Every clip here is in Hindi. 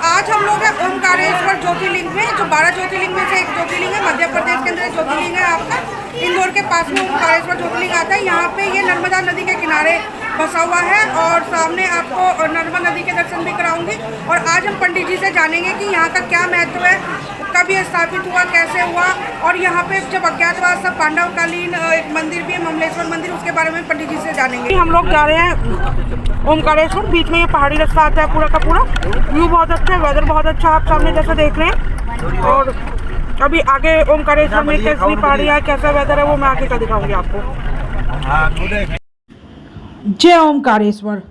आज हम लोग हैं ओमकारेश्वर ज्योतिर्लिंग में, जो 12 ज्योतिर्लिंग में से एक ज्योतिर्लिंग है। मध्य प्रदेश के अंदर एक ज्योतिर्लिंग है आपका, इंदौर के पास में ओमकारेश्वर ज्योतिर्लिंग आता है। यहाँ पे ये नर्मदा नदी के किनारे बसा हुआ है और सामने आपको नर्मदा नदी के दर्शन भी कराऊंगी। और आज हम पंडित जी से जानेंगे कि यहाँ का क्या महत्व है, कब ये स्थापित हुआ, कैसे हुआ, और यहाँ पे जब अज्ञातवास सब पांडवकालीन एक मंदिर भी है, ममलेश्वर मंदिर, उसके बारे में पंडित जी से जानेंगे। हम लोग जा रहे हैं ओमकारेश्वर, बीच में ये पहाड़ी रास्ता आता है पूरा का पूरा। व्यू बहुत अच्छा है, वेदर बहुत अच्छा, आप सामने जैसे देख रहे हैं। और अभी आगे ओमकारेश्वर में कैसी पहाड़ी है, कैसा वेदर है, वो मैं आगे का दिखाऊंगी आपको। जय ओमकारेश्वर,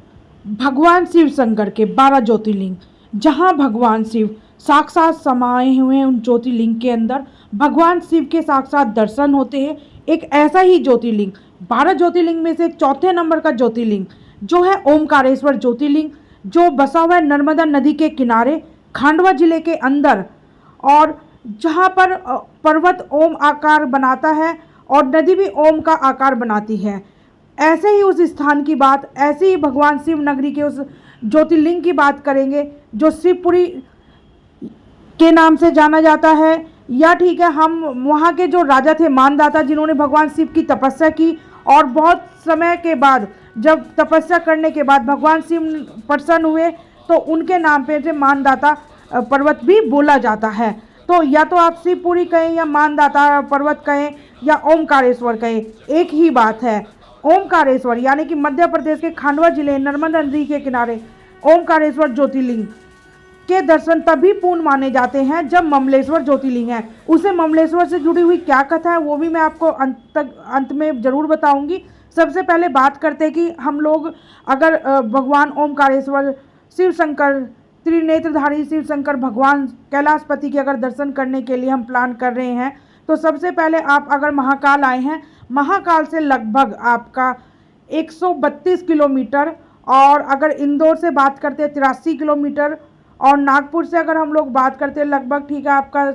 भगवान शिव शंकर के 12 ज्योतिर्लिंग, जहां भगवान शिव साक्षात समाये हुए हैं। उन ज्योतिर्लिंग के अंदर भगवान शिव के साक्षात दर्शन होते हैं। एक ऐसा ही ज्योतिर्लिंग 12 ज्योतिर्लिंग में से चौथे नंबर का ज्योतिर्लिंग जो है ओमकारेश्वर ज्योतिर्लिंग, जो बसा हुआ है नर्मदा नदी के किनारे खंडवा जिले के अंदर, और जहाँ पर पर्वत ओम आकार बनाता है और नदी भी ओम का आकार बनाती है। ऐसे ही उस स्थान की बात, ऐसे ही भगवान शिव नगरी के उस ज्योतिर्लिंग की बात करेंगे जो शिवपुरी के नाम से जाना जाता है। या ठीक है, हम वहाँ के जो राजा थे मानदाता, जिन्होंने भगवान शिव की तपस्या की और बहुत समय के बाद जब तपस्या करने के बाद भगवान शिव प्रसन्न हुए तो उनके नाम पे से मानदाता पर्वत भी बोला जाता है। तो या तो आप शिवपुरी कहें या मानदाता पर्वत कहें या ओमकारेश्वर कहें, एक ही बात है। ओमकारेश्वर यानी कि मध्य प्रदेश के खंडवा जिले नर्मदा नदी के किनारे ओमकारेश्वर ज्योतिर्लिंग के दर्शन तभी पूर्ण माने जाते हैं जब ममलेश्वर ज्योतिर्लिंग है। उसे ममलेश्वर से जुड़ी हुई क्या कथा है वो भी मैं आपको अंत में ज़रूर बताऊंगी। सबसे पहले बात करते हैं कि हम लोग अगर भगवान ओमकारेश्वर शिव शंकर, त्रिनेत्रधारी शिव शंकर भगवान कैलाशपति के अगर दर्शन करने के लिए हम प्लान कर रहे हैं, तो सबसे पहले आप अगर महाकाल आए हैं, महाकाल से लगभग आपका 132 किलोमीटर, और अगर इंदौर से बात करते हैं 83 किलोमीटर, और नागपुर से अगर हम लोग बात करते हैं लगभग ठीक है आपका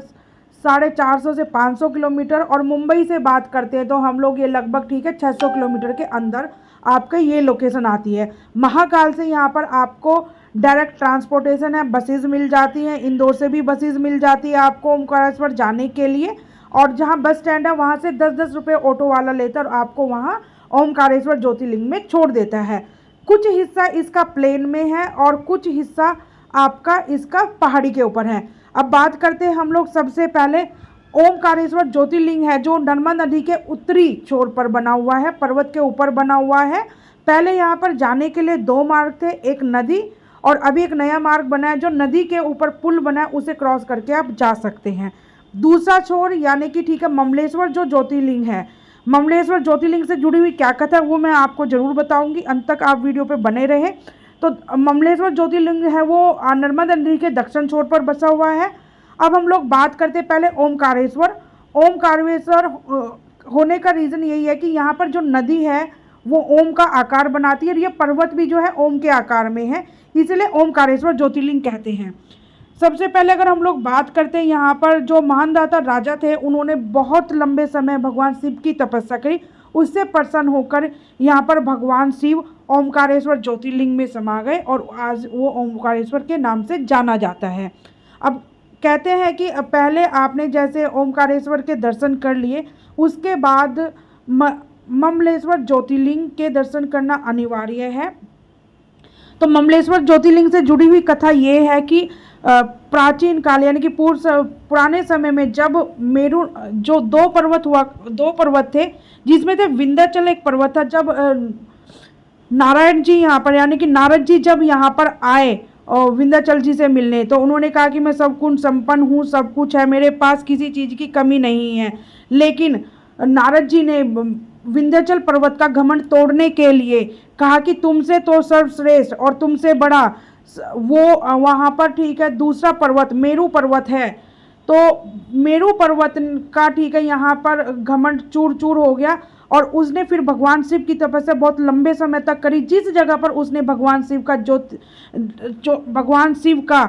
450 से 500 किलोमीटर, और मुंबई से बात करते हैं तो हम लोग ये लगभग ठीक है 600 किलोमीटर के अंदर आपका ये लोकेशन आती है। महाकाल से यहाँ पर आपको डायरेक्ट ट्रांसपोर्टेशन है, बसेज मिल जाती हैं, इंदौर से भी बसेज मिल जाती है आपको ओमकारेश्वर जाने के लिए। और जहाँ बस स्टैंड है वहाँ से 10-10 रुपये ऑटो वाला लेकर आपको वहाँ ओमकारेश्वर ज्योतिर्लिंग में छोड़ देता है। कुछ हिस्सा इसका प्लेन में है और कुछ हिस्सा आपका इसका पहाड़ी के ऊपर है। अब बात करते हैं हम लोग सबसे पहले ओमकारेश्वर ज्योतिर्लिंग है जो नर्मदा नदी के उत्तरी छोर पर बना हुआ है, पर्वत के ऊपर बना हुआ है। पहले यहाँ पर जाने के लिए 2 मार्ग थे, एक नदी और अभी एक नया मार्ग बना है जो नदी के ऊपर पुल बना है, उसे क्रॉस करके आप जा सकते हैं। दूसरा छोर यानी कि ठीक है ममलेश्वर जो ज्योतिर्लिंग है, ममलेश्वर ज्योतिर्लिंग से जुड़ी हुई क्या कथा है वो मैं आपको ज़रूर बताऊंगी, अंत तक आप वीडियो पे बने रहे। तो ममलेश्वर ज्योतिर्लिंग है वो नर्मदा नदी के दक्षिण छोर पर बसा हुआ है। अब हम लोग बात करते हैं पहले ओमकारेश्वर। ओमकारेश्वर होने का रीज़न यही है कि यहाँ पर जो नदी है वो ओम का आकार बनाती है और ये पर्वत भी जो है ओम के आकार में है, इसलिए ओमकारेश्वर ज्योतिर्लिंग कहते हैं। सबसे पहले अगर हम लोग बात करते हैं यहाँ पर जो महानदाता राजा थे, उन्होंने बहुत लंबे समय भगवान शिव की तपस्या करी, उससे प्रसन्न होकर यहाँ पर भगवान शिव ओमकारेश्वर ज्योतिर्लिंग में समा गए और आज वो ओमकारेश्वर के नाम से जाना जाता है। अब कहते हैं कि पहले आपने जैसे ओमकारेश्वर के दर्शन कर लिए, उसके बाद ममलेश्वर ज्योतिर्लिंग के दर्शन करना अनिवार्य है। तो ममलेश्वर ज्योतिर्लिंग से जुड़ी हुई कथा ये है कि प्राचीन काल यानी कि पुराने समय में जब मेरु जो 2 पर्वत थे, जिसमें से विंध्याचल एक पर्वत था, जब नारायण जी यहाँ पर यानी कि नारद जी जब यहाँ पर आए और विंध्याचल जी से मिलने, तो उन्होंने कहा कि मैं सब कुछ संपन्न हूँ, सब कुछ है, मेरे पास किसी चीज़ की कमी नहीं है। लेकिन नारद जी ने विंध्याचल पर्वत का घमंड तोड़ने के लिए कहा कि तुमसे तो सर्वश्रेष्ठ और तुमसे बड़ा वो वहाँ पर ठीक है दूसरा पर्वत मेरु पर्वत है। तो मेरु पर्वत का ठीक है यहाँ पर घमंड चूर चूर हो गया और उसने फिर भगवान शिव की तपस्या बहुत लंबे समय तक करी। जिस जगह पर उसने भगवान शिव का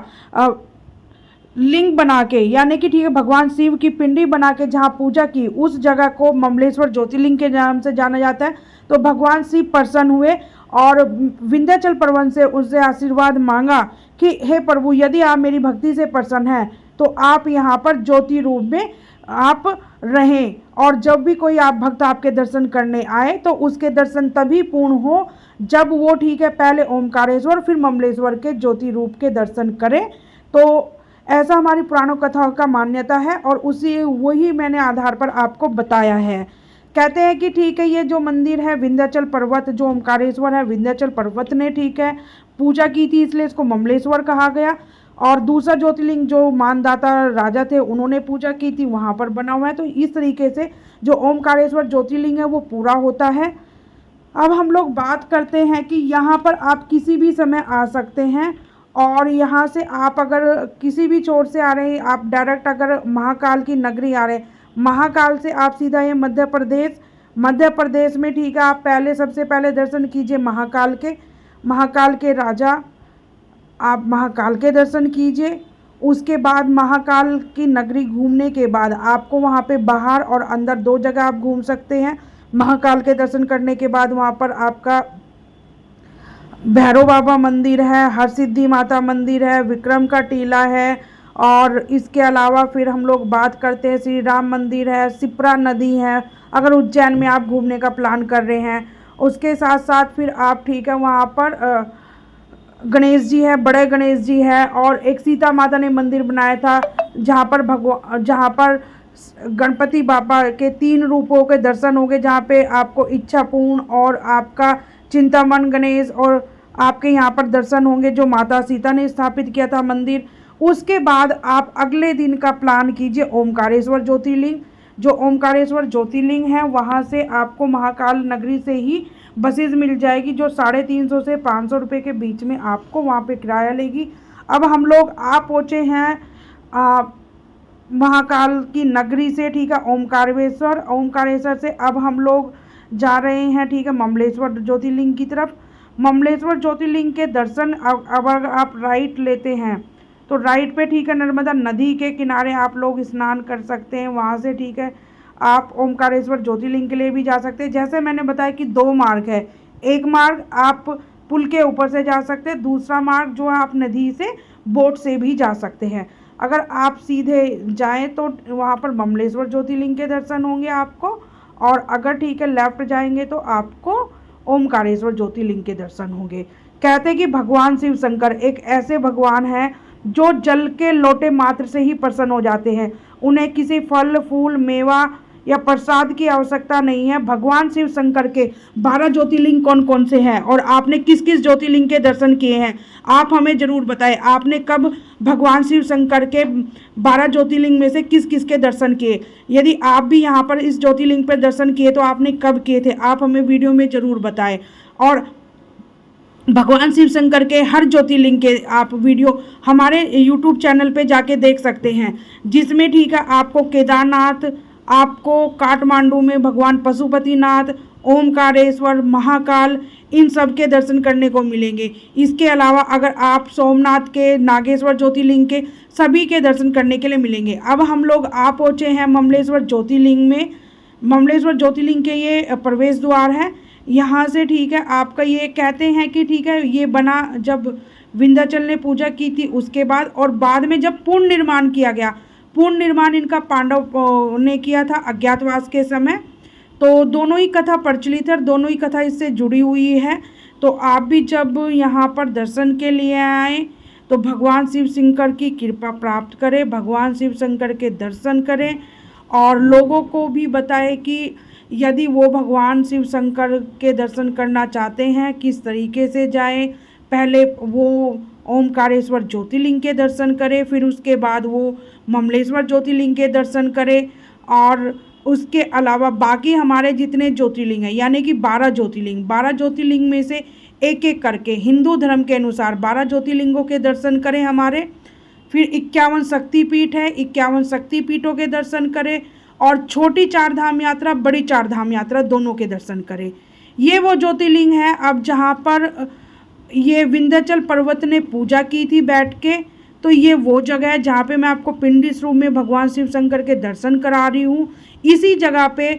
लिंग बना के यानी कि ठीक है भगवान शिव की पिंडी बना के जहाँ पूजा की, उस जगह को ममलेश्वर ज्योतिर्लिंग के नाम से जाना जाता है। तो भगवान शिव प्रसन्न हुए और विंध्याचल पर्वत से उससे आशीर्वाद मांगा कि हे प्रभु, यदि आप मेरी भक्ति से प्रसन्न हैं तो आप यहाँ पर ज्योति रूप में आप रहें, और जब भी कोई आप भक्त आपके दर्शन करने आए तो उसके दर्शन तभी पूर्ण हो जब वो ठीक है पहले ओमकारेश्वर फिर ममलेश्वर के ज्योति रूप के दर्शन करें। तो ऐसा हमारी पुराणों कथाओं का मान्यता है और उसी वही मैंने आधार पर आपको बताया है। कहते हैं कि ठीक है, ये जो मंदिर है विंध्याचल पर्वत जो ओमकारेश्वर है, विंध्याचल पर्वत ने ठीक है पूजा की थी, इसलिए इसको ममलेश्वर कहा गया। और दूसरा ज्योतिर्लिंग जो मानदाता राजा थे उन्होंने पूजा की थी, वहाँ पर बना हुआ है। तो इस तरीके से जो ओमकारेश्वर ज्योतिर्लिंग है वो पूरा होता है। अब हम लोग बात करते हैं कि यहाँ पर आप किसी भी समय आ सकते हैं, और यहाँ से आप अगर किसी भी छोर से आ रहे हैं, आप डायरेक्ट अगर महाकाल की नगरी आ रहे हैं, महाकाल से आप सीधा ये मध्य प्रदेश में ठीक है आप पहले सबसे पहले दर्शन कीजिए महाकाल के राजा, आप महाकाल के दर्शन कीजिए। उसके बाद महाकाल की नगरी घूमने के बाद आपको वहाँ पे बाहर और अंदर दो जगह आप घूम सकते हैं। महाकाल के दर्शन करने के बाद वहाँ पर आपका भैरव बाबा मंदिर है, हरसिद्धि माता मंदिर है, विक्रम का टीला है, और इसके अलावा फिर हम लोग बात करते हैं श्री राम मंदिर है, सिप्रा नदी है अगर उज्जैन में आप घूमने का प्लान कर रहे हैं। उसके साथ साथ फिर आप ठीक है वहाँ पर गणेश जी है, बड़े गणेश जी है, और एक सीता माता ने मंदिर बनाया था जहाँ पर गणपति बाबा के 3 रूपों के दर्शन होंगे, जहाँ पे आपको इच्छा पूर्ण और आपका चिंतामन गणेश और आपके यहाँ पर दर्शन होंगे जो माता सीता ने स्थापित किया था मंदिर। उसके बाद आप अगले दिन का प्लान कीजिए ओमकारेश्वर ज्योतिर्लिंग। जो ओमकारेश्वर ज्योतिर्लिंग है वहाँ से आपको महाकाल नगरी से ही बसेस मिल जाएगी जो 350 से 500 रुपये के बीच में आपको वहाँ पे किराया लेगी। अब हम लोग आ पहुँचे हैं महाकाल की नगरी से ठीक है ओमकारेश्वर से अब हम लोग जा रहे हैं ठीक है ममलेश्वर ज्योतिर्लिंग की तरफ। ममलेश्वर ज्योतिर्लिंग के दर्शन अब अगर आप राइट लेते हैं तो राइट पे ठीक है नर्मदा नदी के किनारे आप लोग स्नान कर सकते हैं। वहाँ से ठीक है आप ओमकारेश्वर ज्योतिर्लिंग के लिए भी जा सकते हैं। जैसे मैंने बताया कि 2 मार्ग है, एक मार्ग आप पुल के ऊपर से जा सकते हैं, दूसरा मार्ग जो है आप नदी से बोट से भी जा सकते हैं। अगर आप सीधे जाएं तो वहाँ पर ममलेश्वर ज्योतिर्लिंग के दर्शन होंगे आपको, और अगर ठीक है लेफ़्ट जाएंगे तो आपको ओमकारेश्वर ज्योतिर्लिंग के दर्शन होंगे। कहते हैं कि भगवान शिव शंकर एक ऐसे भगवान हैं जो जल के लोटे मात्र से ही प्रसन्न हो जाते हैं। उन्हें किसी फल फूल मेवा या प्रसाद की आवश्यकता नहीं है। भगवान शिव शंकर के 12 ज्योतिर्लिंग कौन कौन से हैं और आपने किस किस ज्योतिर्लिंग के दर्शन किए हैं आप हमें ज़रूर बताएं। आपने कब भगवान शिव शंकर के 12 ज्योतिर्लिंग में से किस किस के दर्शन किए? यदि आप भी यहाँ पर इस ज्योतिर्लिंग पर दर्शन किए तो आपने कब किए थे, आप हमें वीडियो में ज़रूर बताएं। और भगवान शिव शंकर के हर ज्योतिर्लिंग के आप वीडियो हमारे YouTube चैनल पे जाके देख सकते हैं, जिसमें ठीक है आपको केदारनाथ, आपको काठमांडू में भगवान पशुपतिनाथ, ओमकारेश्वर, महाकाल, इन सब के दर्शन करने को मिलेंगे। इसके अलावा अगर आप सोमनाथ के, नागेश्वर ज्योतिर्लिंग के, सभी के दर्शन करने के लिए मिलेंगे। अब हम लोग आ पहुँचे हैं ममलेश्वर ज्योतिर्लिंग में। ममलेश्वर ज्योतिर्लिंग के ये प्रवेश द्वार है। यहाँ से ठीक है आपका ये कहते हैं कि ठीक है ये बना जब विंध्याचल ने पूजा की थी उसके बाद, और बाद में जब पूर्ण निर्माण किया गया, पूर्ण निर्माण इनका पांडव ने किया था अज्ञातवास के समय। तो दोनों ही कथा प्रचलित है, दोनों ही कथा इससे जुड़ी हुई है। तो आप भी जब यहाँ पर दर्शन के लिए आएँ तो भगवान शिव शंकर की कृपा प्राप्त करें, भगवान शिव शंकर के दर्शन करें, और लोगों को भी बताएं कि यदि वो भगवान शिव शंकर के दर्शन करना चाहते हैं किस तरीके से जाएं। पहले वो ओमकारेश्वर ज्योतिर्लिंग के दर्शन करें, फिर उसके बाद वो ममलेश्वर ज्योतिर्लिंग के दर्शन करें, और उसके अलावा बाकी हमारे जितने ज्योतिर्लिंग हैं यानी कि 12 ज्योतिर्लिंग में से एक एक करके हिंदू धर्म के अनुसार 12 ज्योतिर्लिंगों के दर्शन करें हमारे। फिर 51 शक्तिपीठ है, 51 शक्तिपीठों के दर्शन करें, और छोटी 4 धाम यात्रा, बड़ी 4 धाम यात्रा दोनों के दर्शन करें। ये वो ज्योतिर्लिंग है अब जहाँ पर ये विंध्याचल पर्वत ने पूजा की थी बैठ के। तो ये वो जगह है जहाँ पे मैं आपको पिंडी स्वरूप में भगवान शिव शंकर के दर्शन करा रही हूँ। इसी जगह पे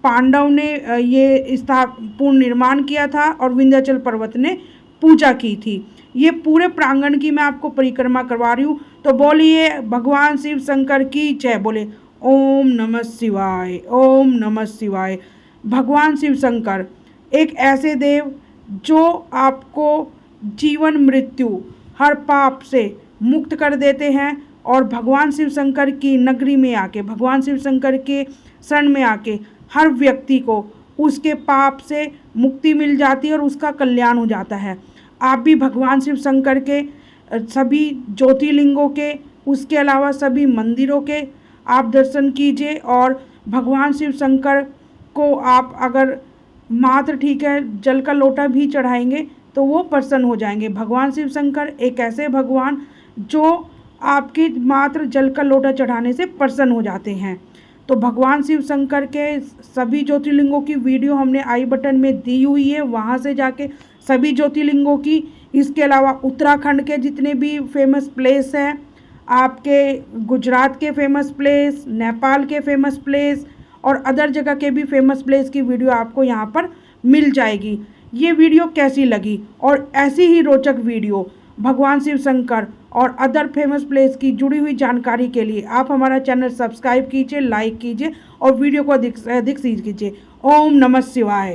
पांडव ने ये पूर्ण निर्माण किया था और विंध्याचल पर्वत ने पूजा की थी। ये पूरे प्रांगण की मैं आपको परिक्रमा करवा रही हूँ। तो बोलिए भगवान शिव शंकर की जय। बोले ओम नमः शिवाय, ओम नमः शिवाय। भगवान शिव शंकर एक ऐसे देव जो आपको जीवन मृत्यु हर पाप से मुक्त कर देते हैं, और भगवान शिव शंकर की नगरी में आके, भगवान शिव शंकर के शरण में आके हर व्यक्ति को उसके पाप से मुक्ति मिल जाती है और उसका कल्याण हो जाता है। आप भी भगवान शिव शंकर के सभी ज्योतिर्लिंगों के, उसके अलावा सभी मंदिरों के आप दर्शन कीजिए, और भगवान शिव शंकर को आप अगर मात्र ठीक है जल का लोटा भी चढ़ाएंगे तो वो प्रसन्न हो जाएंगे। भगवान शिव शंकर एक ऐसे भगवान जो आपके मात्र जल का लोटा चढ़ाने से प्रसन्न हो जाते हैं। तो भगवान शिव शंकर के सभी ज्योतिर्लिंगों की वीडियो हमने आई बटन में दी हुई है, वहाँ से जाके सभी ज्योतिर्लिंगों की, इसके अलावा उत्तराखंड के जितने भी फेमस प्लेस हैं, आपके गुजरात के फेमस प्लेस, नेपाल के फेमस प्लेस और अदर जगह के भी फेमस प्लेस की वीडियो आपको यहाँ पर मिल जाएगी। ये वीडियो कैसी लगी और ऐसी ही रोचक वीडियो भगवान शिव शंकर और अदर फेमस प्लेस की जुड़ी हुई जानकारी के लिए आप हमारा चैनल सब्सक्राइब कीजिए, लाइक कीजिए और वीडियो को अधिक से अधिक शेयर कीजिए। ओम नमः शिवाय।